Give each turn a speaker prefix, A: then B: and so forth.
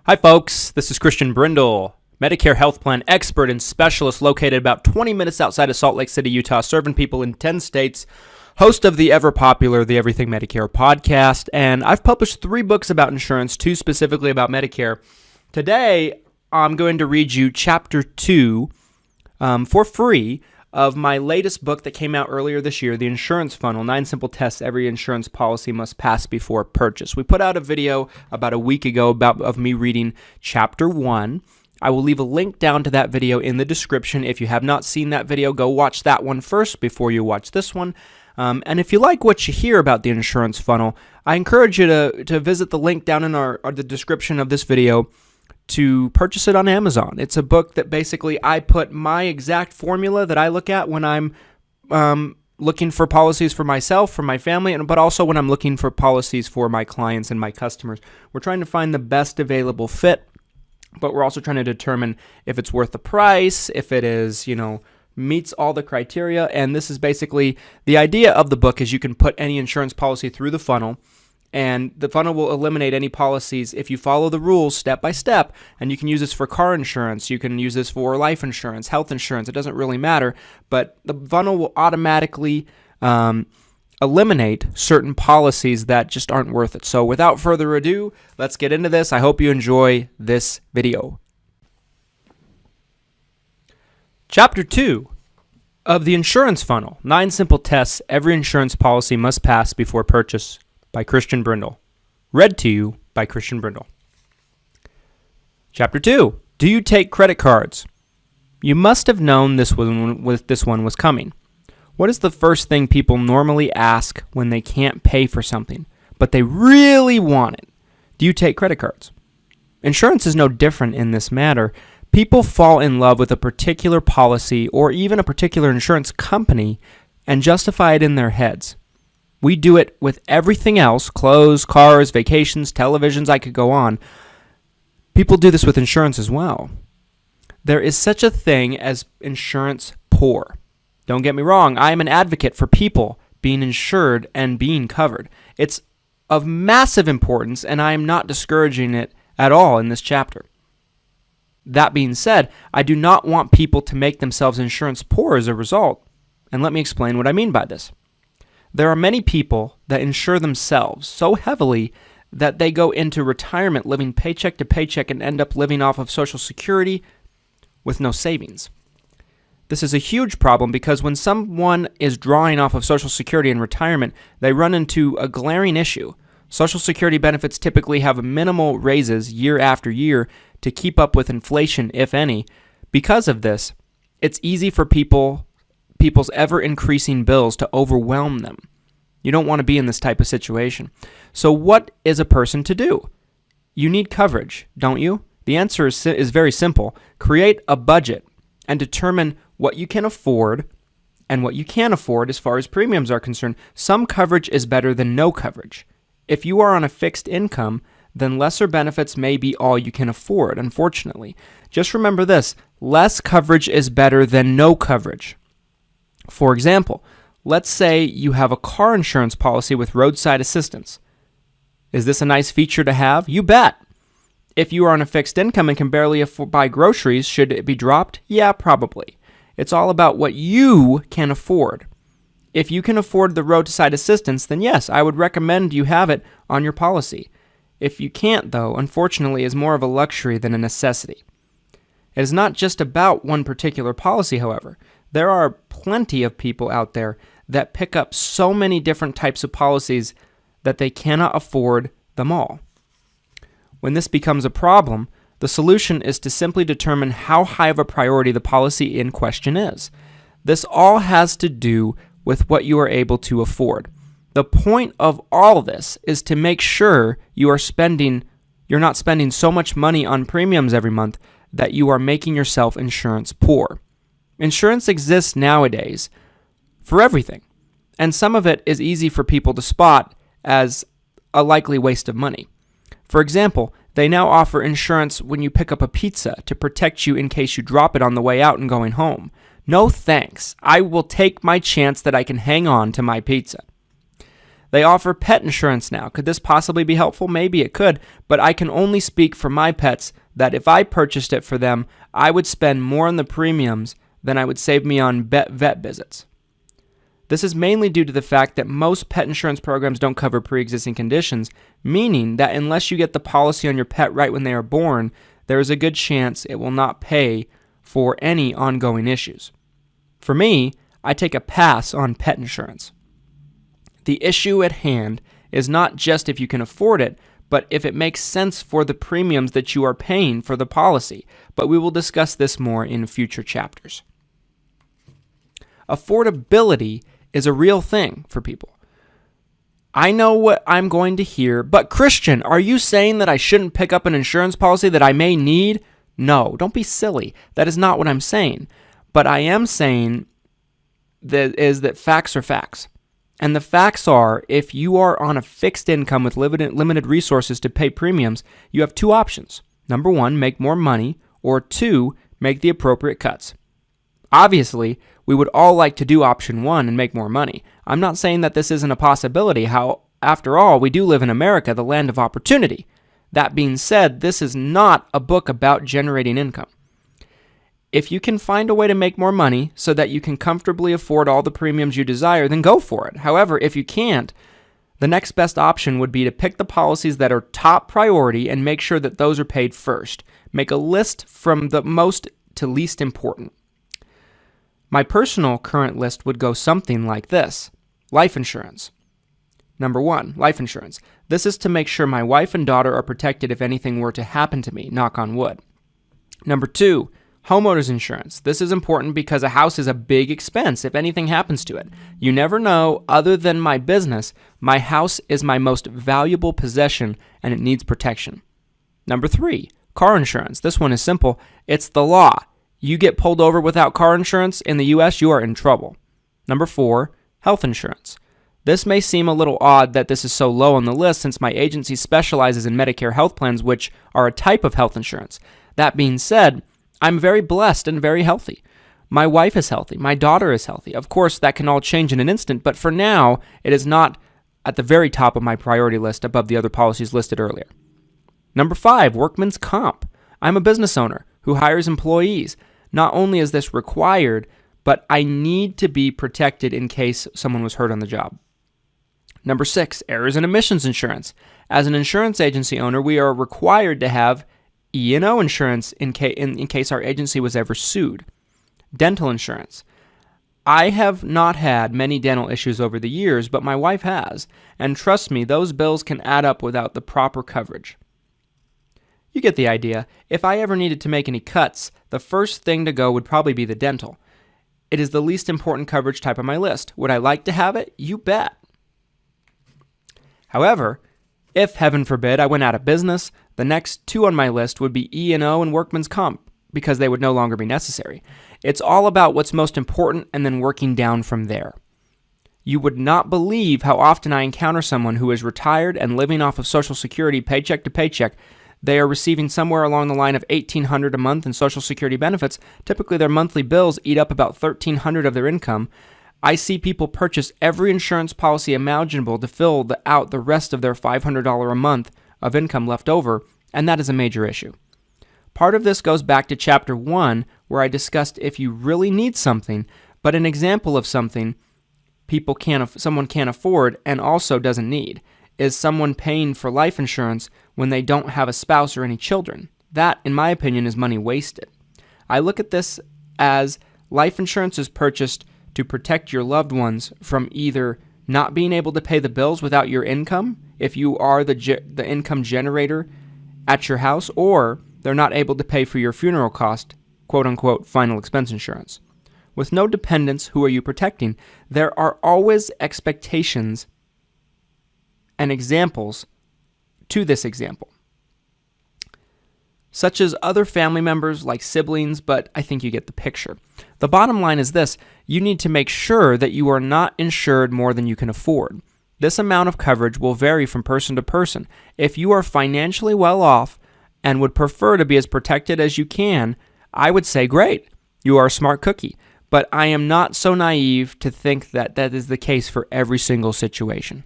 A: Hi folks, this is Christian Brindle, Medicare health plan expert and specialist located about 20 minutes outside of Salt Lake City, Utah, serving people in 10 states, host of the ever-popular The Everything Medicare Podcast, and I've published 3 books about insurance, 2 specifically about Medicare. Today, I'm going to read you Chapter 2 for free of my latest book that came out earlier this year, The Insurance Funnel, 9 Simple Tests Every Insurance Policy Must Pass Before Purchase. We put out a video about a week ago of me reading Chapter 1. I will leave a link down to that video in the description. If you have not seen that video, go watch that one first before you watch this one. And if you like what you hear about the insurance funnel, I encourage you to visit the link down in the description of this video to purchase it on Amazon. It's a book that basically I put my exact formula that I look at when I'm looking for policies for myself, for my family, but also when I'm looking for policies for my clients and my customers. We're trying to find the best available fit, but we're also trying to determine if it's worth the price, if it is, meets all the criteria. And this is basically the idea of the book is you can put any insurance policy through the funnel, and the funnel will eliminate any policies if you follow the rules step by step. And you can use this for car insurance. You can use this for life insurance, health insurance. It doesn't really matter. But the funnel will automatically eliminate certain policies that just aren't worth it. So without further ado, let's get into this. I hope you enjoy this video. Chapter 2 of The Insurance Funnel, 9 Simple Tests Every Insurance Policy Must Pass Before Purchase, by Christian Brindle. Read to you by Christian Brindle. Chapter 2. Do you take credit cards? You must have known this one was coming. What is the first thing people normally ask when they can't pay for something, but they really want it? Do you take credit cards? Insurance is no different in this matter. People fall in love with a particular policy or even a particular insurance company and justify it in their heads. We do it with everything else, clothes, cars, vacations, televisions, I could go on. People do this with insurance as well. There is such a thing as insurance poor. Don't get me wrong, I am an advocate for people being insured and being covered. It's of massive importance, and I am not discouraging it at all in this chapter. That being said, I do not want people to make themselves insurance poor as a result, and let me explain what I mean by this. There are many people that insure themselves so heavily that they go into retirement living paycheck to paycheck and end up living off of Social Security with no savings. This is a huge problem because when someone is drawing off of Social Security in retirement, they run into a glaring issue. Social Security benefits typically have minimal raises year after year to keep up with inflation, if any. Because of this, it's easy for people's ever-increasing bills to overwhelm them. You don't want to be in this type of situation. So what is a person to do? You need coverage, don't you? The answer is very simple. Create a budget and determine what you can afford and what you can't afford as far as premiums are concerned. Some coverage is better than no coverage. If you are on a fixed income, then lesser benefits may be all you can afford, unfortunately. Just remember this, less coverage is better than no coverage. For example, let's say you have a car insurance policy with roadside assistance. Is this a nice feature to have? You bet. If you are on a fixed income and can barely buy groceries, should it be dropped? Yeah, probably. It's all about what you can afford. If you can afford the roadside assistance, then yes, I would recommend you have it on your policy. If you can't, though, unfortunately, is more of a luxury than a necessity. It is not just about one particular policy, however. There are plenty of people out there that pick up so many different types of policies that they cannot afford them all. When this becomes a problem, the solution is to simply determine how high of a priority the policy in question is. This all has to do with what you are able to afford. The point of all this is to make sure you're not spending so much money on premiums every month that you are making yourself insurance poor. Insurance exists nowadays for everything, and some of it is easy for people to spot as a likely waste of money. For example, they now offer insurance when you pick up a pizza to protect you in case you drop it on the way out and going home. No thanks. I will take my chance that I can hang on to my pizza. They offer pet insurance now. Could this possibly be helpful? Maybe it could, but I can only speak for my pets that if I purchased it for them, I would spend more on the premiums than I would save me on vet visits. This is mainly due to the fact that most pet insurance programs don't cover pre-existing conditions, meaning that unless you get the policy on your pet right when they are born, there is a good chance it will not pay for any ongoing issues. For me, I take a pass on pet insurance. The issue at hand is not just if you can afford it, but if it makes sense for the premiums that you are paying for the policy. But we will discuss this more in future chapters. Affordability is a real thing for people. I know what I'm going to hear, but Christian, are you saying that I shouldn't pick up an insurance policy that I may need? No, don't be silly. That is not what I'm saying. But I am saying that facts are facts. And the facts are, if you are on a fixed income with limited resources to pay premiums, you have two options. Number one, make more money, or two, make the appropriate cuts. Obviously, we would all like to do option one and make more money. I'm not saying that this isn't a possibility. After all, we do live in America, the land of opportunity. That being said, this is not a book about generating income. If you can find a way to make more money so that you can comfortably afford all the premiums you desire, then go for it. However, if you can't, the next best option would be to pick the policies that are top priority and make sure that those are paid first. Make a list from the most to least important. My personal current list would go something like this. Life insurance. Number one, life insurance. This is to make sure my wife and daughter are protected if anything were to happen to me, knock on wood. Number two, homeowners insurance. This is important because a house is a big expense if anything happens to it. You never know, other than my business, my house is my most valuable possession and it needs protection. Number three, car insurance. This one is simple. It's the law. You get pulled over without car insurance in the U.S., you are in trouble. Number four, health insurance. This may seem a little odd that this is so low on the list since my agency specializes in Medicare health plans, which are a type of health insurance. That being said, I'm very blessed and very healthy. My wife is healthy. My daughter is healthy. Of course, that can all change in an instant, but for now, it is not at the very top of my priority list above the other policies listed earlier. Number five, workman's comp. I'm a business owner who hires employees. Not only is this required, but I need to be protected in case someone was hurt on the job. Number six, errors and omissions insurance. As an insurance agency owner, we are required to have E&O insurance in case our agency was ever sued. Dental insurance. I have not had many dental issues over the years, but my wife has, and trust me, those bills can add up without the proper coverage. You get the idea. If I ever needed to make any cuts, the first thing to go would probably be the dental. It is the least important coverage type on my list. Would I like to have it? You bet. However, if, heaven forbid, I went out of business, the next two on my list would be E&O and workman's comp, because they would no longer be necessary. It's all about what's most important and then working down from there. You would not believe how often I encounter someone who is retired and living off of Social Security paycheck to paycheck. They are receiving somewhere along the line of $1,800 a month in Social Security benefits. Typically, their monthly bills eat up about $1,300 of their income. I see people purchase every insurance policy imaginable to fill out the rest of their $500 a month of income left over, and that is a major issue. Part of this goes back to Chapter 1, where I discussed if you really need something, but an example of something someone can't afford and also doesn't need is someone paying for life insurance when they don't have a spouse or any children. That, in my opinion, is money wasted. I look at this as life insurance is purchased to protect your loved ones from either not being able to pay the bills without your income, if you are the income generator at your house, or they're not able to pay for your funeral cost, quote-unquote, final expense insurance. With no dependents, who are you protecting? There are always expectations and examples to this example, such as other family members like siblings, but I think you get the picture. The bottom line is this: you need to make sure that you are not insured more than you can afford. This amount of coverage will vary from person to person. If you are financially well off and would prefer to be as protected as you can, I would say great, you are a smart cookie. But I am not so naive to think that that is the case for every single situation.